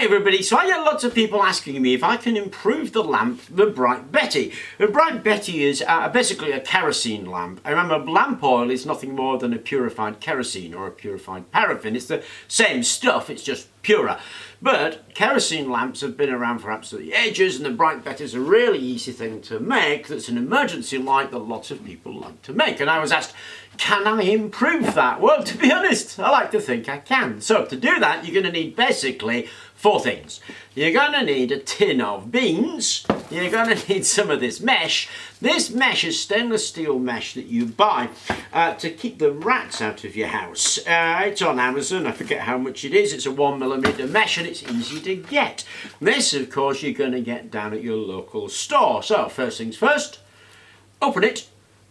Hi everybody, so I get lots of people asking me if I can improve the lamp, the Bright Betty. The Bright Betty is basically a kerosene lamp. I remember lamp oil is nothing more than a purified kerosene or a purified paraffin. It's the same stuff, it's just purer. But kerosene lamps have been around for absolutely ages, and the Bright Betty is a really easy thing to make that's an emergency light that lots of people like to make. And I was asked, can I improve that? Well, to be honest, I like to think I can. So to do that, you're going to need basically 4 things. You're going to need a tin of beans. You're going to need some of this mesh. This mesh is stainless steel mesh that you buy to keep the rats out of your house. It's on Amazon, I forget how much it is. It's a 1mm mesh and it's easy to get. This, of course, you're going to get down at your local store. So first things first, open it.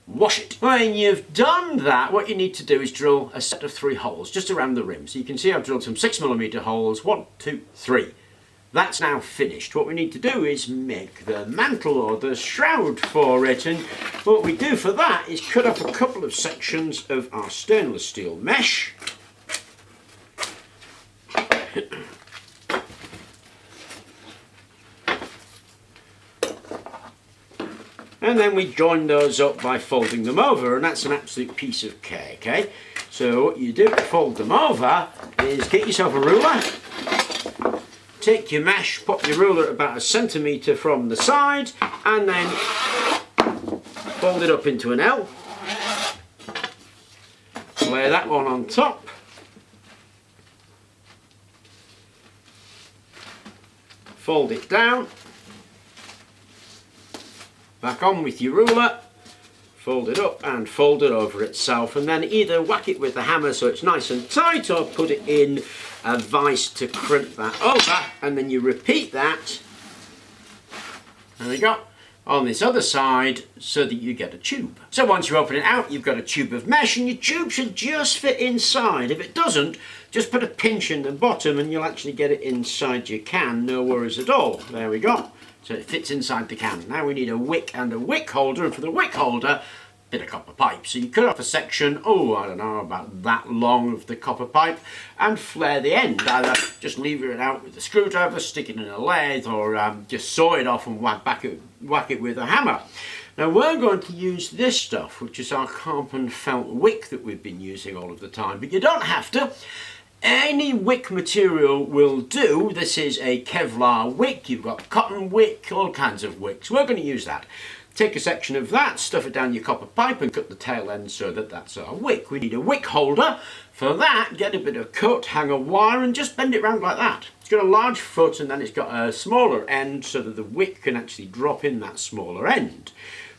Wash it. When you've done that, what you need to do is drill a set of 3 holes just around the rim. So you can see I've drilled some 6mm holes, 1, 2, 3. That's now finished. What we need to do is make the mantle or the shroud for it, and what we do for that is cut off a couple of sections of our stainless steel mesh. And then we join those up by folding them over, and that's an absolute piece of cake, eh? So what you do to fold them over is get yourself a ruler, take your mesh, pop your ruler at about 1 centimetre from the side, and then fold it up into an L. Lay that one on top. Fold it down. Back on with your ruler, fold it up and fold it over itself, and then either whack it with the hammer so it's nice and tight, or put it in a vise to crimp that over, and then you repeat that, there we go, on this other side so that you get a tube. So once you open it out, you've got a tube of mesh, and your tube should just fit inside. If it doesn't, just put a pinch in the bottom and you'll actually get it inside your can, no worries at all. There we go. So it fits inside the can. Now we need a wick and a wick holder, and for the wick holder, a bit of copper pipe. So you cut off a section, I don't know, about that long of the copper pipe, and flare the end. Either just lever it out with a screwdriver, stick it in a lathe, or just saw it off and whack it with a hammer. Now we're going to use this stuff, which is our carbon felt wick that we've been using all of the time, but you don't have to. Any wick material will do. This is a Kevlar wick, you've got cotton wick, all kinds of wicks. We're going to use that. Take a section of that, stuff it down your copper pipe and cut the tail end so that that's our wick. We need a wick holder. For that, get a bit of cut, hang a wire and just bend it round like that. It's got a large foot and then it's got a smaller end so that the wick can actually drop in that smaller end.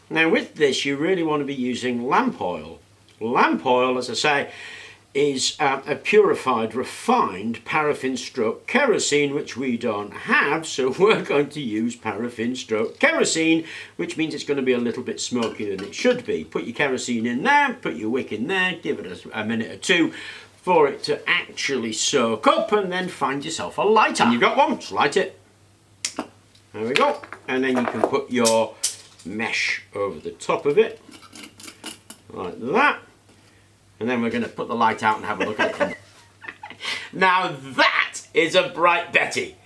Now with this, you really want to be using lamp oil. Lamp oil, as I say, is a purified, refined paraffin stroke kerosene, which we don't have, so we're going to use paraffin stroke kerosene, which means it's going to be a little bit smokier than it should be. Put your kerosene in there, put your wick in there, give it a minute or 2 for it to actually soak up, and then find yourself a lighter. And you've got one, just light it. There we go. And then you can put your mesh over the top of it, like that. And then we're going to put the light out and have a look at it. Now that is a Bright Betty.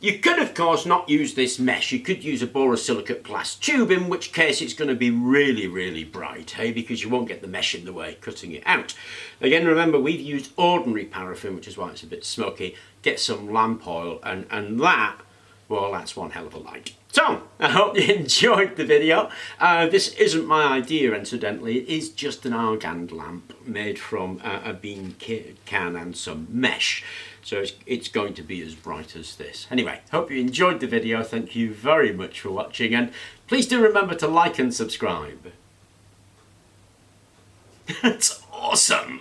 You could, of course, not use this mesh. You could use a borosilicate glass tube, in which case it's going to be really, really bright, hey? Because you won't get the mesh in the way, cutting it out. Again, remember, we've used ordinary paraffin, which is why it's a bit smoky. Get some lamp oil, and that, well, that's one hell of a light. So, I hope you enjoyed the video. This isn't my idea, incidentally. It is just an argand lamp made from a bean can and some mesh. So it's going to be as bright as this. Anyway, hope you enjoyed the video. Thank you very much for watching. And please do remember to like and subscribe. That's awesome!